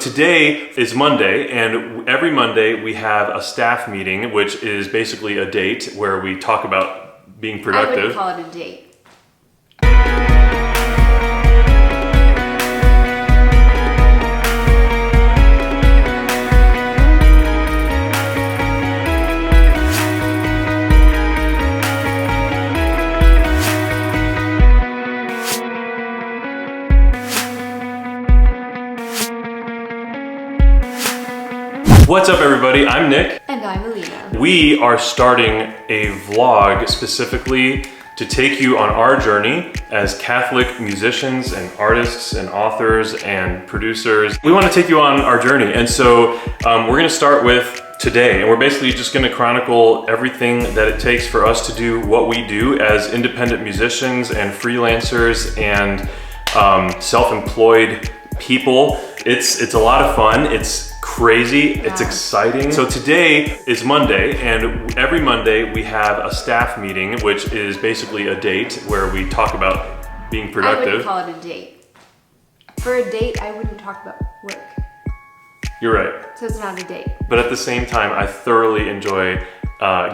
Today is Monday, and every Monday we have a staff meeting, which is basically a date where we talk about being productive. I wouldn't call it a date. What's up, everybody? I'm Nick. And I'm Alina. We are starting a vlog specifically to take you on our journey as Catholic musicians and artists and authors and producers. We want to take you on our journey, and so we're going to start with today, and we're basically just going to chronicle everything that it takes for us to do what we do as independent musicians and freelancers and self-employed people. It's a lot of fun. It's crazy. Yeah. It's exciting. So today is Monday, and every Monday we have a staff meeting, which is basically a date where we talk about being productive. I wouldn't call it a date. For a date, I wouldn't talk about work. You're right. So it's not a date. But at the same time, I thoroughly enjoy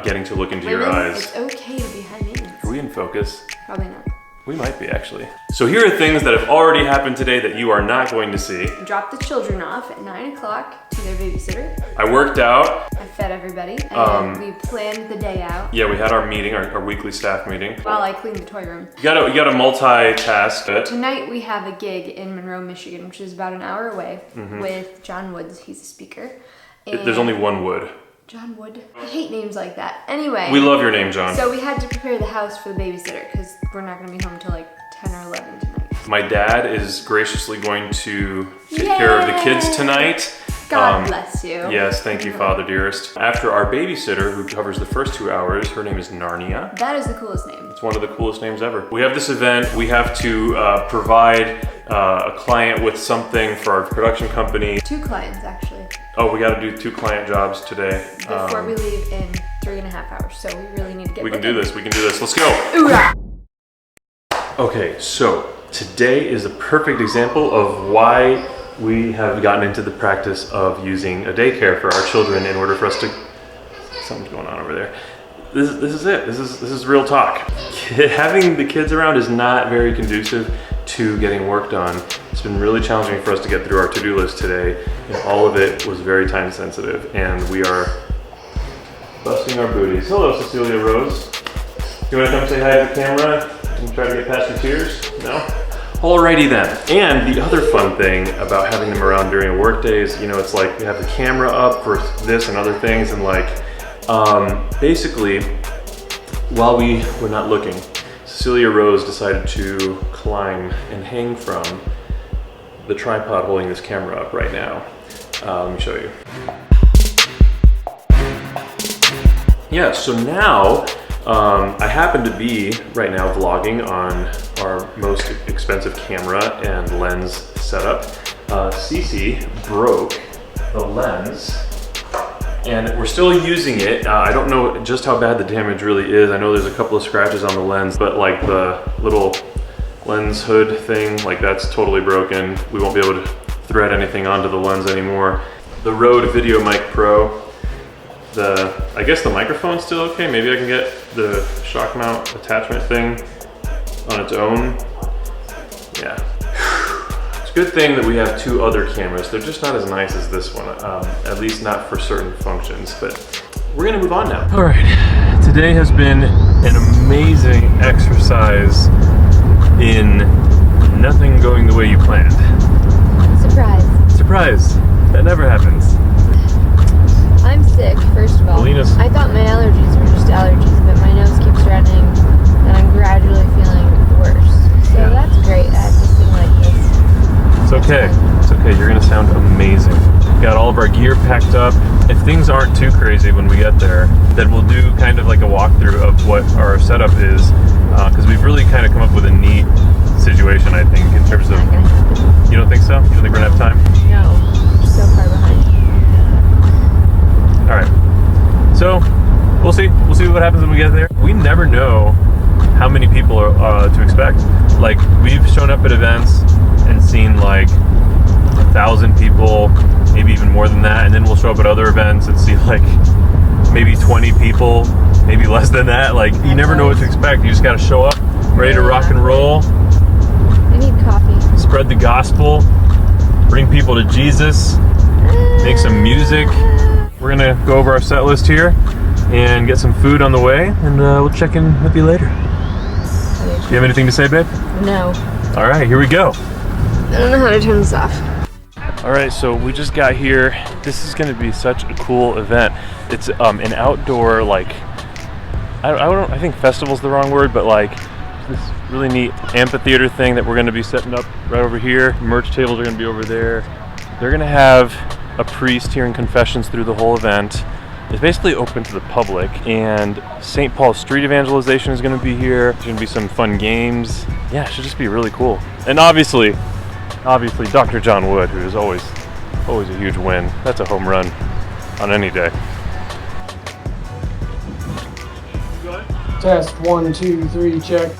getting to look into your eyes. It's okay to be high maintenance. Are we in focus? Probably not. We might be, actually. So here are things that have already happened today that you are not going to see. Dropped the children off at 9 o'clock to their babysitter. I worked out. I fed everybody, and we planned the day out. Yeah, we had our meeting, our weekly staff meeting. While I cleaned the toy room. You gotta multitask. Tonight we have a gig in Monroe, Michigan, which is about an hour away, with John Woods. He's a speaker. And there's only one Wood. John Wood. I hate names like that. Anyway. We love your name, John. So we had to prepare the house for the babysitter because we're not going to be home until like 10 or 11 tonight. My dad is graciously going to take care of the kids tonight. God bless you. Yes, thank you, Father dearest. After our babysitter, who covers the first 2 hours, her name is Narnia. That is the coolest name. It's one of the coolest names ever. We have this event. We have to provide a client with something for our production company. 2 clients, actually. Oh, we got to do 2 client jobs today. Before we leave in 3.5 hours, so we really need to get We can do this, we can do this. Let's go. Hoorah! Okay, so today is a perfect example of why we have gotten into the practice of using a daycare for our children in order for us to... Something's going on over there. This is it. This is real talk. Having the kids around is not very conducive to getting work done. It's been really challenging for us to get through our to-do list today, and all of it was very time sensitive, and we are busting our booties. Hello, Cecilia Rose. You want to come say hi to the camera and try to get past your tears? No? Alrighty then. And the other fun thing about having them around during a work day is, you know, it's like we have the camera up for this and other things, and like, basically, while we were not looking, Cecilia Rose decided to climb and hang from the tripod holding this camera up right now. Let me show you. Yeah, so now I happen to be right now vlogging on our most expensive camera and lens setup. Cece broke the lens, and we're still using it. I don't know just how bad the damage really is. I know there's a couple of scratches on the lens, but like the little lens hood thing, like that's totally broken. We won't be able to thread anything onto the lens anymore. The Rode Video Mic Pro, I guess the microphone's still okay. Maybe I can get the shock mount attachment thing on its own. Yeah. It's a good thing that we have 2 other cameras. They're just not as nice as this one, at least not for certain functions, but we're gonna move on now. All right, today has been an amazing exercise in nothing going the way you planned. Surprise. Surprise, that never happens. I'm sick, first of all. Alina's... I thought my allergies were just allergies, but my nose keeps running and I'm gradually feeling worse. So that's great. I have this thing like this. It's okay. It's okay. You're gonna sound amazing. Got all of our gear packed up. If things aren't too crazy when we get there, then we'll do kind of like a walkthrough of what our setup is, because we've really kind of come up with a neat situation, I think, in terms of... You don't think so? You don't think we're gonna have time? No. I'm so far behind. All right. So we'll see. We'll see what happens when we get there. We never know how many people are to expect. Like, we've shown up at events and seen like 1,000 people, show up at other events and see like maybe 20 people, maybe less than that. Like you never know what to expect. You just got to show up, ready to rock and roll. I need coffee. Spread the gospel, bring people to Jesus, make some music. We're gonna go over our set list here and get some food on the way, and we'll check in with you later. Do you have anything to say, babe? No. All right, here we go. I don't know how to turn this off. All right, so we just got here. This is going to be such a cool event. It's an outdoor, like, I think festival's the wrong word, but like this really neat amphitheater thing that we're going to be setting up right over here. Merch tables are going to be over there. They're going to have a priest hearing confessions through the whole event. It's basically open to the public, and St. Paul's street evangelization is going to be here. There's going to be some fun games. Yeah, it should just be really cool. And obviously Dr. John Wood, who is always a huge win. That's a home run on any day. Test 1, 2, 3, check.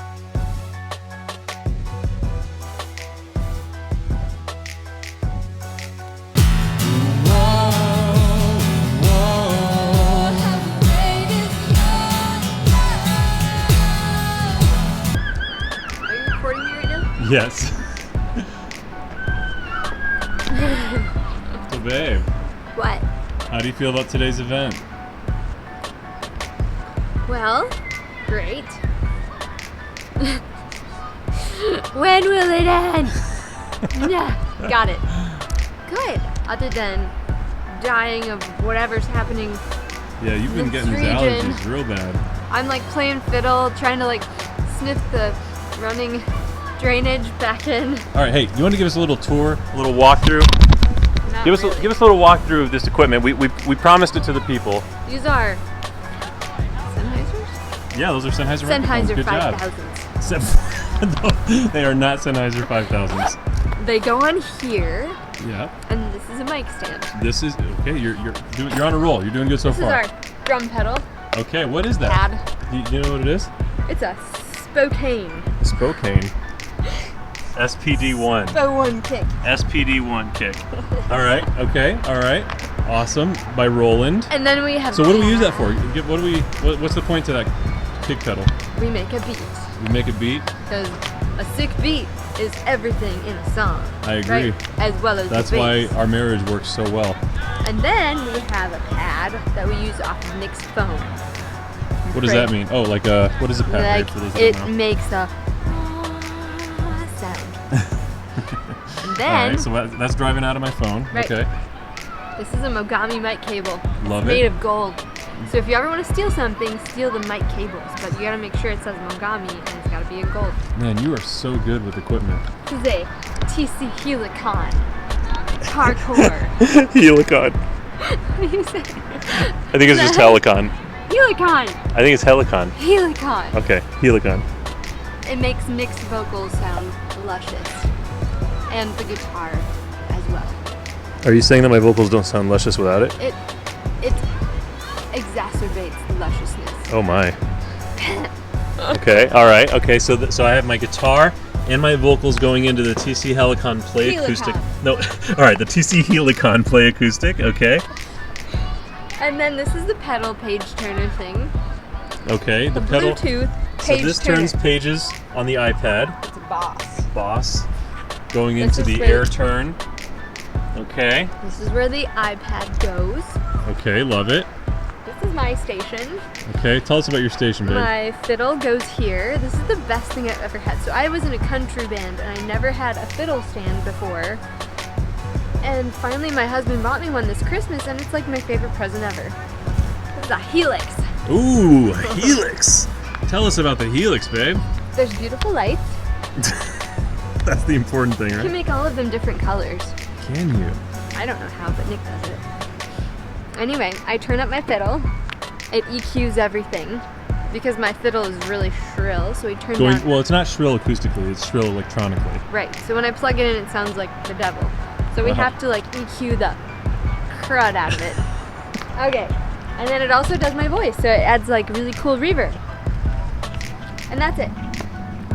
Are you recording me right now? Yes. So babe, What? how do you feel about today's event? Well, great. When will it end? Yeah, got it. Good. Other than dying of whatever's happening, Yeah, you've been This getting these region. allergies real bad. I'm like playing fiddle, trying to like sniff the running drainage back in. All right, hey, you want to give us a little tour, a little walkthrough? Not Give us really. a little walkthrough of this equipment. We promised it to the people. These are Sennheisers? Yeah, those are Sennheiser microphones. Sennheiser Good job. 5000s. No, they are not Sennheiser 5000s. They go on here, Yeah. and this is a mic stand. This is okay. You're on a roll. You're doing good so This is far. our drum pedal Okay, what is that? pad. Do you know what it is? It's a Spokane. Spokane. SPD1. One kick. SPD1 kick. All right. Okay. All right. Awesome. By Roland. And then we have. So what do we use that for? What's the point to that kick pedal? We make a beat. We make a beat. Because a sick beat is everything in a song. I agree. Right? As well as That's the why bass. our marriage works so well. And then we have a pad that we use off of Nick's phone. What does that mean? Oh, like what is a pad? Like Right, for those that it don't know? makes a sound. And All then right, so that's driving out of my phone. Right. Okay. this is a Mogami mic cable. Love It's made it. of gold. So if you ever want to steal something, steal the mic cables. But you gotta make sure it says Mogami and it's gotta be in gold. Man, you are so good with equipment. This is a TC-Helicon. Hardcore. Helicon. What do you say? I think it's just Helicon. Helicon! I think it's Helicon. Helicon! Okay, Helicon. It makes Nick's vocals sound luscious. And the guitar as well. Are you saying that my vocals don't sound luscious without it? It exacerbates the lusciousness. Oh my. Okay, all right. Okay, so so I have my guitar and my vocals going into the TC-Helicon Play Helicon. Acoustic. No, all right, the TC-Helicon Play Acoustic. Okay. And then this is the pedal page turner thing. Okay, the The pedal. Bluetooth So page this turner. turns pages on the iPad. It's a boss. Boss. Going This into is the where- air turn. Okay. This is where the iPad goes. Okay, love it. This is my station. Okay, tell us about your station, babe. My fiddle goes here. This is the best thing I've ever had. So I was in a country band and I never had a fiddle stand before. And finally my husband bought me one this Christmas and it's like my favorite present ever. This is a Helix. Ooh, a Helix. Tell us about the Helix, babe. There's beautiful lights. That's the important thing, You can right? make all of them different colors. Can you? I don't know how, but Nick does it. Anyway, I turn up my fiddle. It EQs everything because my fiddle is really shrill, so we turn down. Well, it's not shrill acoustically, it's shrill electronically. Right, so when I plug it in, it sounds like the devil. So we Uh-huh. have to like EQ the crud out of it. Okay, and then it also does my voice, so it adds like really cool reverb. And that's it.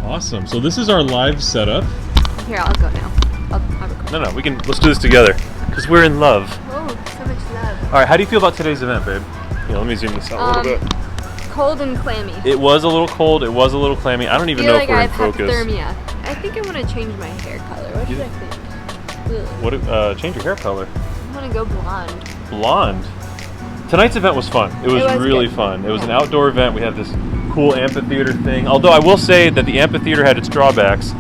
Awesome. So this is our live setup. Here, I'll go now. I'll record. No, let's do this together. Because we're in love. Oh, so much love. All right, how do you feel about today's event, babe? Yeah, let me zoom this out a little bit. Cold and clammy. It was a little cold. It was a little clammy. I don't even know if we're in focus. Hypothermia. I think I want to change my hair color. What should I think? Ugh. What? Change your hair color. I want to go blonde. Blonde. Tonight's event was fun. It was really good. fun. It was an outdoor event. We had this cool amphitheater thing. Although I will say that the amphitheater had its drawbacks.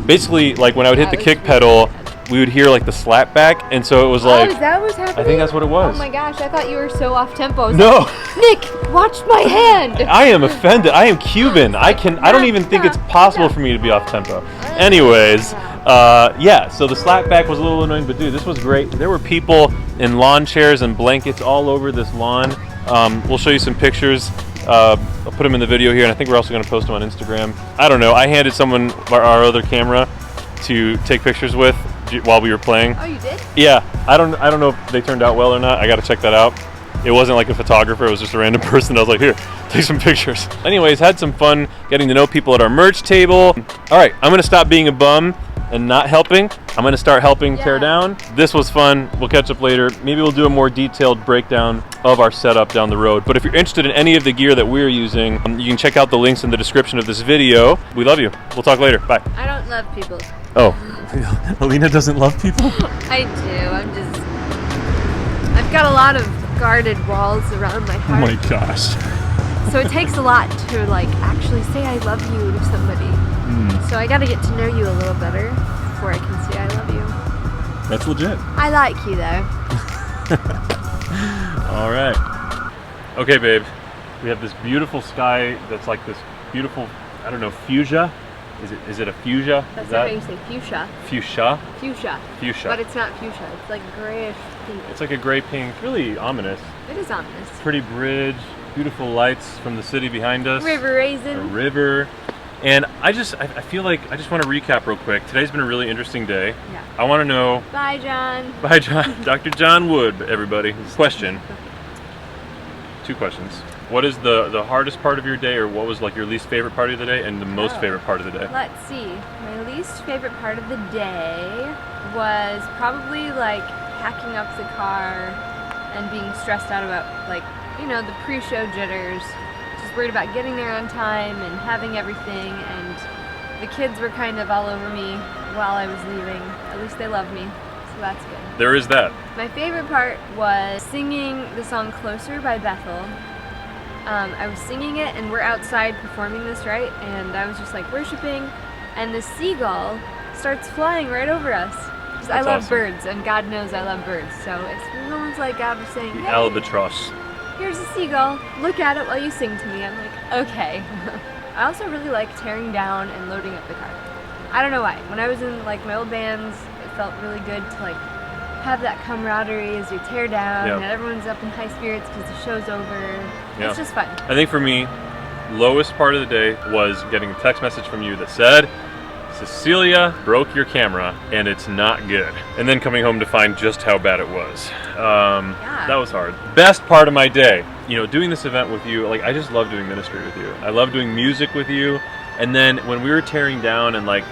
Basically, like when I would hit the kick pedal, we would hear like the slap back, and so it was like. Oh, is that what's happening? I think that's what it was. Oh my gosh, I thought you were so off tempo. No. Nick, watch my hand. I am offended. I am Cuban. I don't even think it's possible for me to be off tempo. Anyways, yeah. So the slap back was a little annoying, but dude, this was great. There were people in lawn chairs and blankets all over this lawn. We'll show you some pictures. I'll put them in the video here, and I think we're also going to post them on Instagram. I don't know. I handed someone our other camera to take pictures with while we were playing. Oh, you did? Yeah. I don't know if they turned out well or not. I got to check that out. It wasn't like a photographer. It was just a random person. I was like, here, take some pictures. Anyways, had some fun getting to know people at our merch table. All right, I'm going to stop being a bum and not helping. I'm going to start helping tear down. This was fun. We'll catch up later. Maybe we'll do a more detailed breakdown of our setup down the road. But if you're interested in any of the gear that we're using, you can check out the links in the description of this video. We love you. We'll talk later. Bye. I don't love people. Oh, Alina doesn't love people? I do. I've got a lot of guarded walls around my heart. Oh my gosh. So it takes a lot to like actually say I love you to somebody. So I got to get to know you a little better before I can say I love you. That's legit. I like you though. All right. Okay, babe. We have this beautiful sky that's like this beautiful, I don't know, fuchsia. Is it a fuchsia? That's not how you say fuchsia. Fuchsia? Fuchsia. Fuchsia. But it's not fuchsia. It's like grayish pink. It's like a gray pink, really ominous. It is ominous. Pretty bridge, beautiful lights from the city behind us. River raisin. A river. And I feel like I just want to recap real quick. Today's been a really interesting day. Yeah. I want to know. Bye, John. Bye, John. Dr. John Wood, everybody. Question. 2 questions. What is the hardest part of your day, or what was like your least favorite part of the day and the most favorite part of the day? Let's see. My least favorite part of the day was probably like packing up the car and being stressed out about like, you know, the pre-show jitters. Just worried about getting there on time and having everything, and the kids were kind of all over me while I was leaving. At least they love me, so that's good. There is that. My favorite part was singing the song Closer by Bethel. I was singing it, and we're outside performing this, right? And I was just like worshiping, and the seagull starts flying right over us. I love birds, and God knows I love birds. So it's almost like God was saying, hey, albatross. Here's a seagull. Look at it while you sing to me. I'm like, okay. I also really like tearing down and loading up the car. I don't know why. When I was in like my old bands, it felt really good to like have that camaraderie as you tear down, and everyone's up in high spirits because the show's over. It's just fun. I think for me, lowest part of the day was getting a text message from you that said, Cecilia broke your camera and it's not good. And then coming home to find just how bad it was. That was hard. Best part of my day, you know, doing this event with you, like I just love doing ministry with you. I love doing music with you. And then when we were tearing down and like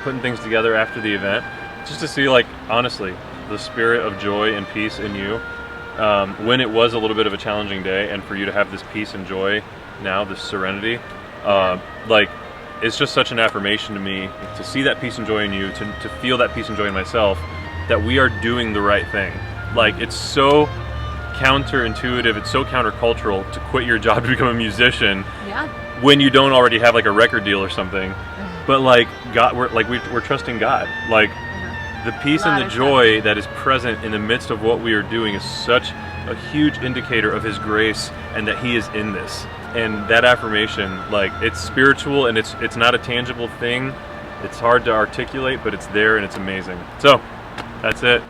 putting things together after the event, just to see like, honestly, the spirit of joy and peace in you, when it was a little bit of a challenging day, and for you to have this peace and joy now, this serenity, like, it's just such an affirmation to me to see that peace and joy in you, to feel that peace and joy in myself, that we are doing the right thing. Like, it's so counterintuitive, it's so countercultural to quit your job to become a musician when you don't already have like a record deal or something. But like God, we're trusting God. Like the peace and the joy that is present in the midst of what we are doing is such a huge indicator of His grace and that He is in this. And that affirmation, like, it's spiritual and it's not a tangible thing. It's hard to articulate, but it's there and it's amazing. So, that's it.